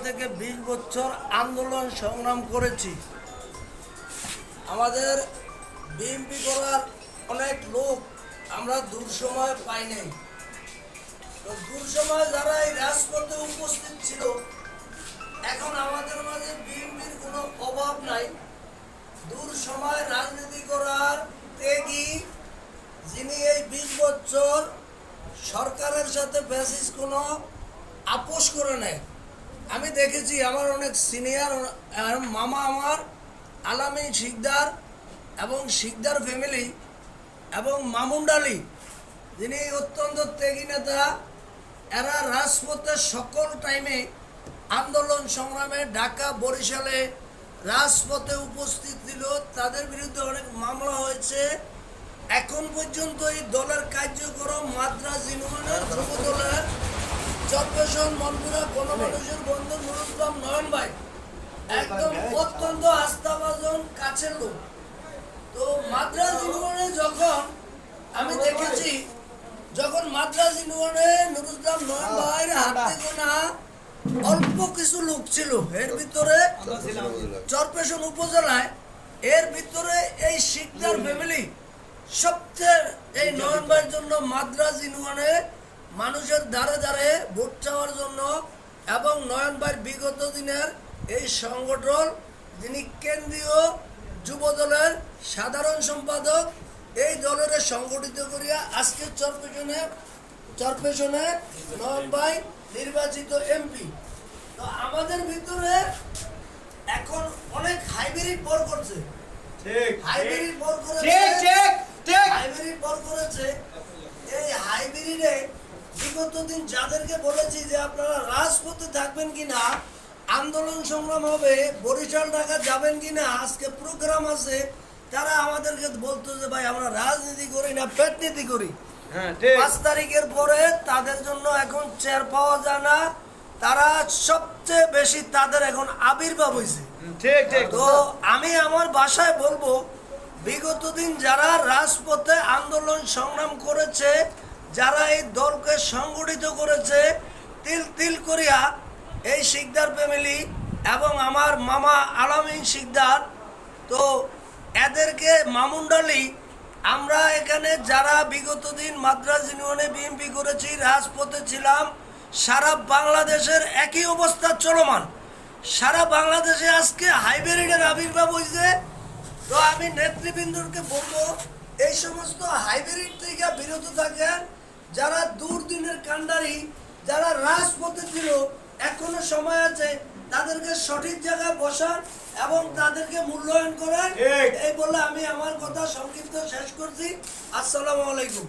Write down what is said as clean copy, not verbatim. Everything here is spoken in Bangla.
থেকে 20 বছর আন্দোলন সংগ্রাম করেছি। আমাদের বিএনপি করার অনেক লোক আমরা দূর সময় পাই নাই। তো দূর সময় যারা এই রাজপথে উপস্থিত ছিল, এখন আমাদের মাঝে বিএনপির কোনো অভাব নাই। দূর সময় রাজনীতি করার ত্যাগী, যিনি এই 20 বছর সরকারের সাথে ফ্যাসিস্ট কোনো আপোষ করে নেয়। আমি দেখেছি আমার অনেক সিনিয়র মামা আমার আলামী শিকদার এবং শিকদার ফ্যামিলি এবং মামুন আলী, যিনি অত্যন্ত ত্যাগী নেতা, এরা রাজপথে সকল টাইমে আন্দোলন সংগ্রামে ঢাকা বরিশালে রাজপথে উপস্থিত ছিল। তাদের বিরুদ্ধে অনেক মামলা হয়েছে। এখন পর্যন্ত এই দলের কার্যক্রম মাদ্রাজ ইউনিয়নের যুব দলের চরপেশন মনপুরা গণমানুষের বন্ধু নুরুল ইসলাম নয়ন ভাই একদম অত্যন্ত আস্থাভাজন কাছের লোক। তো মাদ্রাজ ইউনিয়নে যখন আমি দেখেছি, যখন মাদ্রাজ ইউনিয়নে নুরুল ইসলাম নয়ন ভাইয়ের হাতে গোনা অল্প কিছু লোক ছিল, এর ভিতরে চরপেশন উপজেলায় এর ভিতরে এই শিকদার ফ্যামিলি সবচেয়ে এই নয়ন ভাইয়ের জন্য মাদ্রাজ ইউনিয়নে মানুষের দ্বারে দ্বারে ভোট চাওয়ার জন্য, এবং নয়ন ভাইয়ের বিগত দিনের এই সংগঠন, যিনি কেন্দ্রীয় যুব দলের সাধারণ সম্পাদক, এই দলের সংগঠিত করিয়া আজকে চরপেশনে নয়ন ভাই নির্বাচিত এমপি। তো আমাদের ভিতরে এখন অনেক হাইব্রিড বর করছে, হাইব্রিড বর করেছে। এই হাইব্রিডে বিগত দিন যাদেরকে বলেছি যে আপনারা রাজপথে থাকবেন কিনা, আন্দোলন সংগ্রাম হবে, বরিশাল ঢাকা যাবেন কিনা, আজকে প্রোগ্রাম আছে, তারা আমাদেরকে বলতো যে ভাই আমরা রাজনীতি করি না, পেটনীতি করি। 5 তারিখের পরে তাদের জন্য এখন চেয়ার পাওয়া যায় না, তারা সবচেয়ে বেশি তাদের এখন আবির্ভাব হয়েছে। তো আমি আমার ভাষায় বলবো, বিগত দিন যারা রাজপথে আন্দোলন সংগ্রাম করেছে, যারা এই দলকে সংগঠিত করেছে, তিল তিল করিয়া এই শিকদার ফ্যামিলি এবং আমার মামা আলামী শিকদার, তো এদেরকে মামুন আলী, আমরা এখানে যারা বিগত দিন মাদ্রাজ ইউনিয়নে বিএনপি করেছি, রাজপথে ছিলাম, সারা বাংলাদেশের একই অবস্থা চলমান। সারা বাংলাদেশে আজকে হাইব্রিডের আবির্ভাব হয়েছে। তো আমি নেতৃবৃন্দকে বলবো, এই সমস্ত হাইব্রিড থেকে বিরত থাকেন। যারা দুর্দিনের কাণ্ডারি, যারা রাজপথে ছিল, এখনো সময় আছে, তাদেরকে সঠিক জায়গায় বসান এবং তাদেরকে মূল্যায়ন করেন। এই বলে আমি আমার কথা সংক্ষিপ্ত শেষ করছি। আসসালামু আলাইকুম।